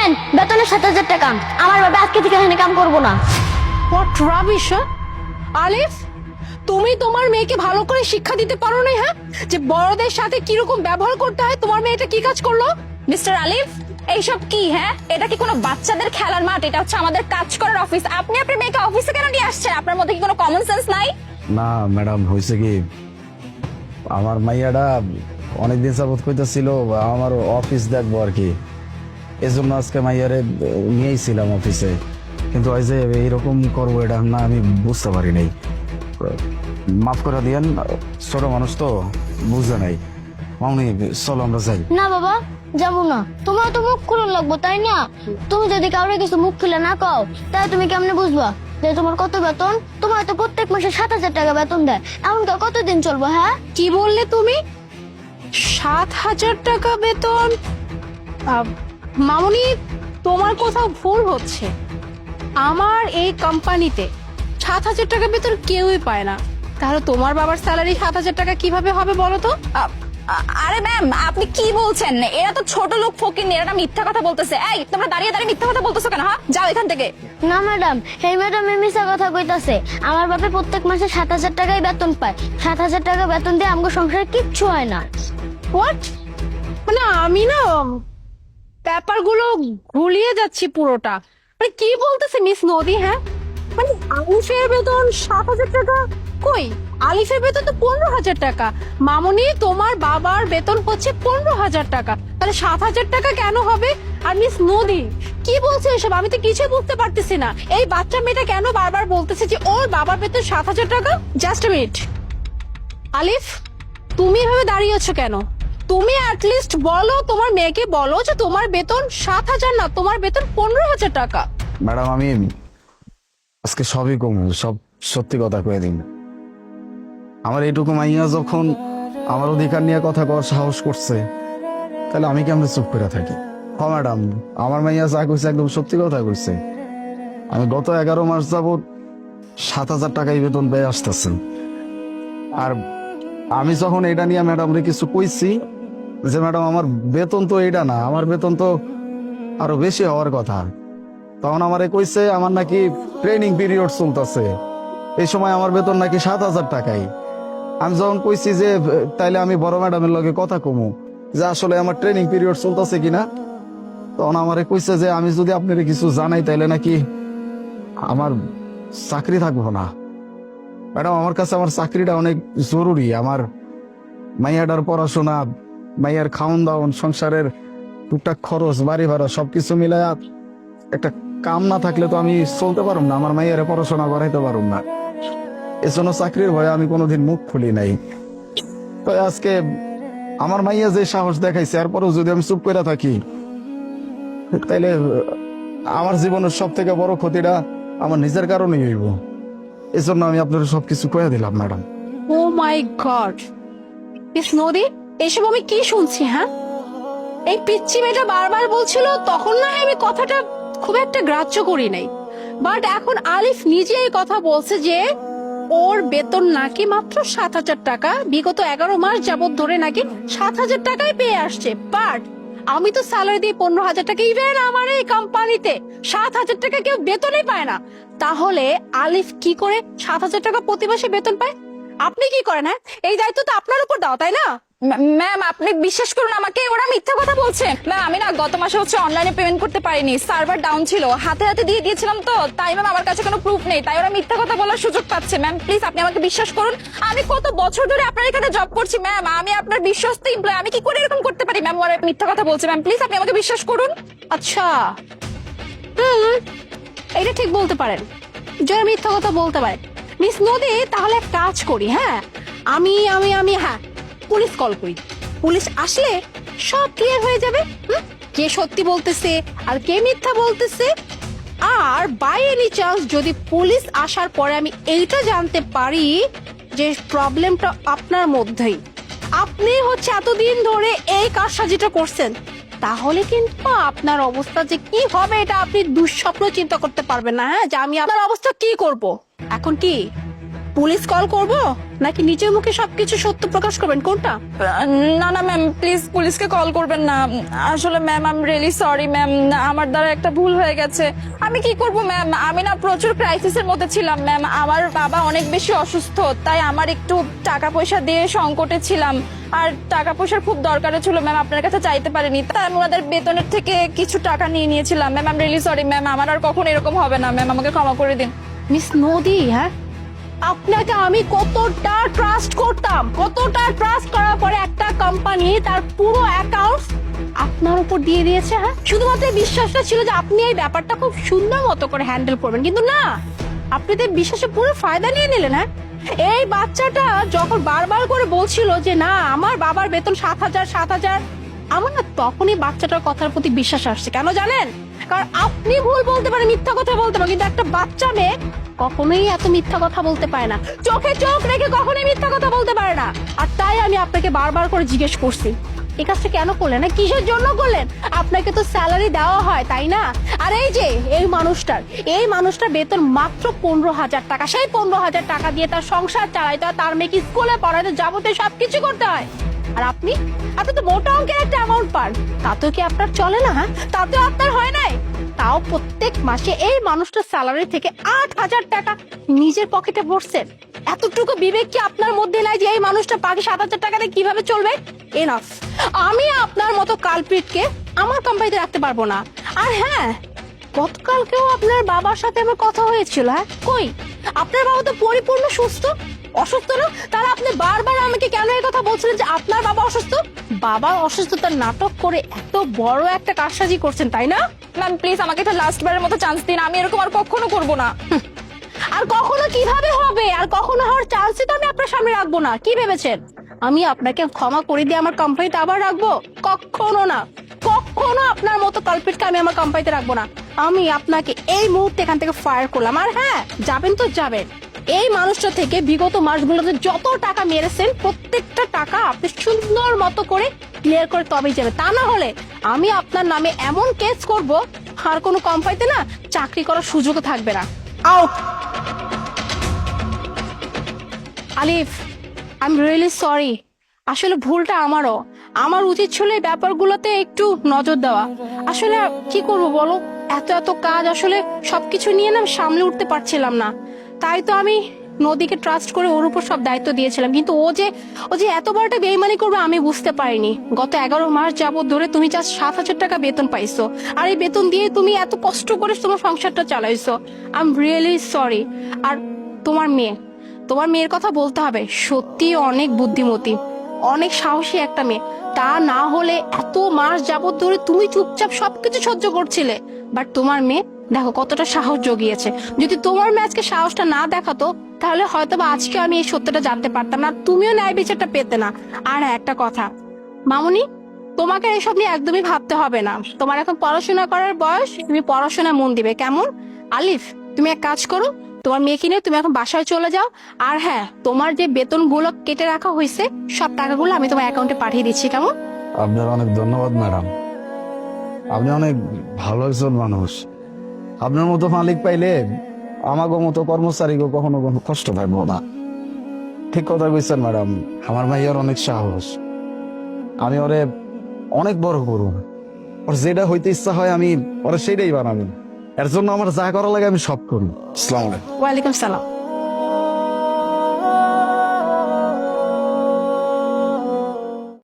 নেন বেতনের 7,000 টাকা। আমার বাবা আজকে থেকে এখানে কাম করবো না। What rubbish. আলিফ, তুমি তোমার মেয়েকে ভালো করে শিক্ষা দিতে পারো না? হ্যাঁ, যে বড়দের সাথে কিরকম ব্যবহার করতে হয়। তোমার মেয়ে এটা কি কাজ করলো? মিস্টার আলিফ, এইসব কি? হ্যাঁ, এটা কি কোনো বাচ্চাদের খেলার মাঠ? এটা হচ্ছে আমাদের কাজ করার অফিস। আপনি আপনার মেয়েকে অফিসে কেন নিয়ে আসছেন? আপনার মধ্যে কি কোনো কমন সেন্স নাই? না ম্যাডাম, হয়েছে কি, আমার মাইয়াটা অনেকদিন যাবত কইতেছিল আমার অফিস দেখবো আর কি, এজন্য আজকে মাইয়ারে নিয়েছিলাম অফিসে। কিন্তু ওই যে এইরকম করবো এটা না আমি বুঝতে পারি নাই। মাফ করে দিয়েন, ছোট মানুষ তো বুঝে নাই। মামনি চলো আমরা যাই। না বাবা, যাবো না। তোমার তো মুখ খুলন লাগবো, তাই না? তুমি যদি কাউরে কিছু মুখ খুলে না কও, তাহলে তুমি কেমনে বুঝবা যে তোমার কত বেতন? তোমার তো প্রত্যেক মাসে 7,000 টাকা বেতন দেয়। এমন কতদিন চলবো? হ্যাঁ, কি বললে তুমি? 7,000 টাকা বেতন? মামুনি, তোমার কোথাও ভুল হচ্ছে। আমার এই কোম্পানিতে 7,000 টাকা বেতন কেউই পায় না। তাহলে তোমার বাবার স্যালারি 7,000 টাকা কিভাবে হবে বলো তো? আরে ম্যাম, আপনি কি বলছেন? এরা তো ছোট লোক, ফকিন্নি, এরা মিথ্যা কথা বলতেছে। এই, তোমরা দাঁড়িয়ে দাঁড়িয়ে মিথ্যা কথা বলতেছো কেন? হ্যাঁ, যাও এখান থেকে। না ম্যাডাম, এই ম্যাডাম মিশা কথা কইতাছে। আমার বাপে প্রত্যেক মাসে 7,000 টাকাই বেতন পায়। 7,000 টাকা বেতন দিয়ে আমগো সংসারে কিচ্ছু হয় না। হোয়াট? মানে আমি না ব্যাপারগুলো ঘুলিয়ে যাচ্ছি পুরোটা। মানে কি বলতেছে মিস নদী? হ্যাঁ, মানে আলিফের বেতন 7,000 টাকা? কই, আলিফের বেতন তো 15,000 টাকা। মামুনি, তোমার বাবার বেতন হচ্ছে 15,000 টাকা, তাহলে 7,000 টাকা কেন হবে? আর মিস নদী কি বলছে এসব? আমি তো কিছুই বুঝতে পারতেছি না। এই বাচ্চা মেয়েটা কেন বারবার বলতেছে যে ওর বাবার বেতন 7,000 টাকা? Just minute. আলিফ, তুমি এভাবে দাঁড়িয়ে আছো কেন? তুমি অ্যাটলিস্ট বলো, তোমার মেয়েকে বলো যে তোমার বেতন 7,000 না, তোমার বেতন 15,000 টাকা। ম্যাডাম, আমি আজকে সবই কম, সব সত্যি কথা কয়ে দিন। আমার এইটুকু মাইয়া যখন আমার অধিকার নিয়ে কথা কওয়ার সাহস করছে, তাহলে আমি কেমন চুপ করে থাকি? হ ম্যাডাম, আমার মাইয়া যা কইছে একদম সত্যি কথা কইছে। আমি গত 11 মাস যাবত 7,000 টাকাই বেতন পেয়ে আসতেছেন। আর আমি যখন এটা নিয়ে ম্যাডামরে কিছু কইছি যে ম্যাডাম আমার বেতন তো এটা না, আমার বেতন তো আরো বেশি হওয়ার কথা, তখন আমারে কইছে আমার নাকি ট্রেনিং পিরিয়ড চলতেছে, এই সময় আমার বেতন নাকি 7,000 টাকাই। আমি যখন কইছি যে তাইলে আমি বড় ম্যাডামের লগে কথা কমু যে আসলে আমার ট্রেনিং পিরিয়ড চলতেছে কিনা, তখন আমারে কইছে যে আমি যদি আপনার কিছু জানাই তাইলে নাকি আমার চাকরি থাকবো না। ম্যাডাম, আমার কাছে আমার চাকরিটা অনেক জরুরি। আমার মাইয়াটার পড়াশোনা, মাইয়ার খাওন দাওন, সংসারের টুকটাক খরচ, বাড়ি ভাড়া সবকিছু মিলায়া একটা কাম না থাকলে তো আমি চলতে পারুম না, আমার মাইয়ারে পড়াশোনা করাইতে পারুম না। এজন্য চাকরির ভয়ে আমি কোনোদিন মুখ খুলি নাই। তো আজকে আমার মাইয়া যে সাহস দেখাইছে, এরপরেও যদি আমি চুপ করে থাকি, তাইলে আমার জীবনের সব থেকে বড় ক্ষতিটা আমার নিজের কারণেই হইব। এজন্য আমি আপনার সবকিছু কয়ে দিলাম ম্যাডাম। ও মাই গড, মিস নদী, এসব আমি কি শুনছি? হ্যাঁ, এই পিচ্চি মেয়েটা বারবার বলছিল, তখন না আমি কথাটা খুব একটা গ্রাহ্য করি নাই। বাট এখন আলিফ নিজে এই কথা বলছে যে ওর বেতন নাকি মাত্র 7,000 টাকা, বিগত 11 মাস যাবত ধরে নাকি 7,000 টাকাই পেয়ে আসছে। বাট আমি তো স্যালারি দিই 15,000 টাকা। ইভেন আমার এই কোম্পানিতে 7,000 টাকা কেউ বেতনই পায় না। তাহলে আলিফ কি করে 7,000 টাকা প্রতি মাসে বেতন পায়? আপনি কি করেন? হ্যাঁ, এই দায়িত্ব তো আপনার উপর দাও, তাই না? ম্যাম, আপনি বিশ্বাস করুন আমাকে, ওরা মিথ্যা কথা বলছে। ম্যাম, আমি না গত মাসে হচ্ছে অনলাইনে পেমেন্ট করতে পারিনি, সার্ভার ডাউন ছিল, হাতে হাতে দিয়ে দিয়েছিলাম তো, তাই ম্যাম আমার কাছে কোনো প্রুফ নেই, তাই ওরা মিথ্যা কথা বলার সুযোগ পাচ্ছে। ম্যাম প্লিজ, আপনি আমাকে বিশ্বাস করুন। আমি কত বছর ধরে আপনার এখানে জব করছি ম্যাম, আমি আপনার বিশ্বস্ত এমপ্লয়ি, আমি কি করে এরকম করতে পারি? ম্যাম ওরা মিথ্যা কথা বলছে। ম্যাম প্লিজ, আপনি আমাকে বিশ্বাস করুন। আচ্ছা, এটা ঠিক বলতে পারেন, যারা মিথ্যা কথা বলতে পারে। মিস নদী, তাহলে এক কাজ করি। হ্যাঁ, আমি আমি আমি হ্যাঁ, পুলিশ কল করি। পুলিশ আসলে সব ক্লিয়ার হয়ে যাবে। কে সত্যি বলতেছে আর কে মিথ্যা বলতেছে। আর বাই এনি চান্স যদি পুলিশ আসার পরে আমি এইটা জানতে পারি যে প্রবলেমটা আপনার মধ্যেই, আপনি হচ্ছে এতদিন ধরে এই কারসাজিটা করছেন, তাহলে কিন্তু আপনার অবস্থা যে কি হবে এটা আপনি দুঃস্বপ্ন চিন্তা করতে পারবেন না। হ্যাঁ, যে আমি আপনার অবস্থা কি করব। এখন কি পুলিশ কল করব নাকি নিজের মুখে সবকিছু সত্য প্রকাশ করবেন, কোনটা? না না ম্যাম, প্লিজ পুলিশকে কল করবেন না। আসলে ma'am I am really sorry ma'am, আমার দ্বারা একটা ভুল হয়ে গেছে। আমি কি করব ম্যাম, আমি না প্রচুর ক্রাইসিসের মধ্যে ছিলাম ম্যাম। আমার বাবা অনেক বেশি অসুস্থ, তাই আমার একটু টাকা পয়সা দিয়ে সংকটে ছিলাম, আর টাকা পয়সার খুব দরকার ছিল ম্যাম, আপনার কাছে চাইতে পারিনি, তাই আমি ওনাদের বেতনের থেকে কিছু টাকা নিয়ে নিয়েছিলাম ma'am. I am really sorry ma'am, আমার আর কখনো এরকম হবে না ম্যাম, আমাকে ক্ষমা করে দিন। মিস নদী, হ্যাঁ আপনাকে আমি কতটা ট্রাস্ট করতাম, কতটা ট্রাস্ট করার পরে একটা কোম্পানি তার পুরো অ্যাকাউন্ট আপনার উপর দিয়ে দিয়েছে। হ্যাঁ, শুধুমাত্র এই বিশ্বাসটা ছিল যে আপনি এই ব্যাপারটা খুব সুন্দর মতো করে হ্যান্ডেল করবেন, কিন্তু না, আপনি তো এই বিশ্বাসে পুরো ফায়দা নিয়ে নিলেন। হ্যাঁ, এই বাচ্চাটা যখন বারবার করে বলছিল যে না আমার বাবার বেতন 7,000, আমার না তখনই বাচ্চাটার কথার প্রতি বিশ্বাস আসছে। কেন জানেন? কারণ আপনি ভুল বলতে পারেন, মিথ্যা কথা বলতে পারেন, কিন্তু একটা বাচ্চা মেয়ে কখনোই এত মিথ্যা কথা বলতে পারে না, চোখে চোখ রেখে কখনোই মিথ্যা কথা বলতে পারে না। আর তাই আমি আপনাকে বারবার করে জিজ্ঞেস করছি এই কাজটা কেন করলেন, না কিসের জন্য করলেন? আপনাকে তো স্যালারি দেওয়া হয়, তাই না? আর এই যে এই মানুষটার বেতন মাত্র 15,000 টাকা, সেই 15,000 টাকা দিয়ে তার সংসার চালাইতে হয়, তার মেয়েকে স্কুলে পড়াইতে, যাবতীয় সবকিছু করতে হয়। আর আপনি তো মোটা অঙ্কের একটা অ্যামাউন্ট পান, তাতেও কি আপনার চলে না? হ্যাঁ, তাতেও আপনার হয় নাই। তাও প্রত্যেক মাসে এই মানুষটার স্যালারি থেকে 8,000 টাকা নিজের পকেটে ভরছেন। এতটুকু বিবেক কি আপনার মধ্যে নাই যে এই মানুষটা বাকি 7,000 টাকাতে কিভাবে চলবে? এনাফ, আমি আপনার মতো কালপ্রিটকে আমার কোম্পানিতে রাখতে পারবো না। আর হ্যাঁ, গতকালকেও আপনার বাবার সাথে আমার কথা হয়েছিল। হ্যাঁ, কই আপনার বাবা তো পরিপূর্ণ সুস্থ, অসুস্থ না? তাহলে আপনি বারবার আমাকে কেন এই কথা বলছিলেন যে আপনার বাবা অসুস্থ? বাবার অসুস্থতার নাটক করে এত বড় একটা কারসাজি করছেন, তাই না? ম্যাম প্লিজ আমাকে একটা লাস্ট বারের মতো চান্স দিন, আমি এরকম আর কখনো করবো না। আর কখনো কিভাবে হবে? আর কখনো হওয়ার চান্সই তো আমি আপনার সামনে রাখবো না। কি ভেবেছেন আমি আপনাকে ক্ষমা করে দিয়ে আমার কোম্পানিতে আবার রাখবো? কখনো না, কখনো আপনার মতো কালপিটকে আমি আমার কোম্পানিতে রাখবো না। আমি আপনাকে এই মুহূর্তে এখান থেকে ফায়ার করলাম। আর হ্যাঁ, যাবেন তো যাবেন, এই মানুষটা থেকে বিগত মাসগুলোতে যত টাকা মেরেছেন প্রত্যেকটা টাকা আপনি সুন্দর মতো করে ক্লিয়ার করে তবেই যাবে। তা না হলে আমি আপনার নামে এমন কেস করব আর কোনো কোম্পানিতে না চাকরি করার সুযোগও থাকবে না। Out. Alif, I am really sorry, আসলে ভুলটা আমারও। আমার উচিত ছিল এই ব্যাপারগুলোতে একটু নজর দেওয়া। আসলে কি করব বলো, এত কাজ, আসলে সবকিছু নিয়ে না সামলে উঠতে পারছিলাম না। তাই তো আমি নদীকে ট্রাস্ট করে ওর উপর সব দায়িত্ব দিয়েছিলাম, কিন্তু ও যে এত বড়টা বেইমানি করবে আমি বুঝতে পারিনি। গত 11 মাস যাবত ধরে তুমি জাস্ট 7,000 টাকা বেতন পাইছো, আর এই বেতন দিয়ে তুমি এত কষ্ট করে তোমার সংসারটা চালাইছো। I am really sorry. আর তোমার মেয়ের কথা বলতে হবে, সত্যি অনেক বুদ্ধিমতী, অনেক সাহসী একটা মেয়ে। তা না হলে এত মাস যাবত ধরে তুমি চুপচাপ সবকিছু সহ্য করছিলে, বাট তোমার মেয়ে দেখো কতটা সাহস জগিয়েছে। যদি তোমার মেয়ে আজকে সাহসটা না দেখাতো তাহলে হয়তো বা আজকে আমি এই সত্যটা জানতে পারতাম না, তুমিও ন্যায় বিচারটা পেতে না। আর একটা কথা মামুনি, তোমাকে এসব নিয়ে একদমই ভাবতে হবে না। তোমার এখন পড়াশোনা করার বয়স, তুমি পড়াশোনা মন দিবে, কেমন? আলিফ, তুমি এক কাজ করো, তোমার মেয়েকে নিয়ে তুমি এখন বাসায় চলে যাও। আর হ্যাঁ, তোমার যে বেতনগুলো কেটে রাখা হয়েছে সব টাকাগুলো আমি তোমার অ্যাকাউন্টে পাঠিয়ে দিচ্ছি, কেমন? আপনার অনেক ধন্যবাদ ম্যাডাম, আপনি অনেক ভালো একজন মানুষ। আপনার মতো মালিক পাইলে আমাকে মতো কর্মচারীকে কখনো কোনো কষ্ট পাইব না। ঠিক কথা কইছেন ম্যাডাম, আমার ভাইয়ার অনেক সাহস, আমি ওরে অনেক বড় করব। ওর যেটা হইতে ইচ্ছা হয় আমি ওরা সেটাই বানাবো। এর জন্য আমার যা করা লাগে আমি সব করি। আসসালামু আলাইকুম। ওয়ালাইকুম সালাম।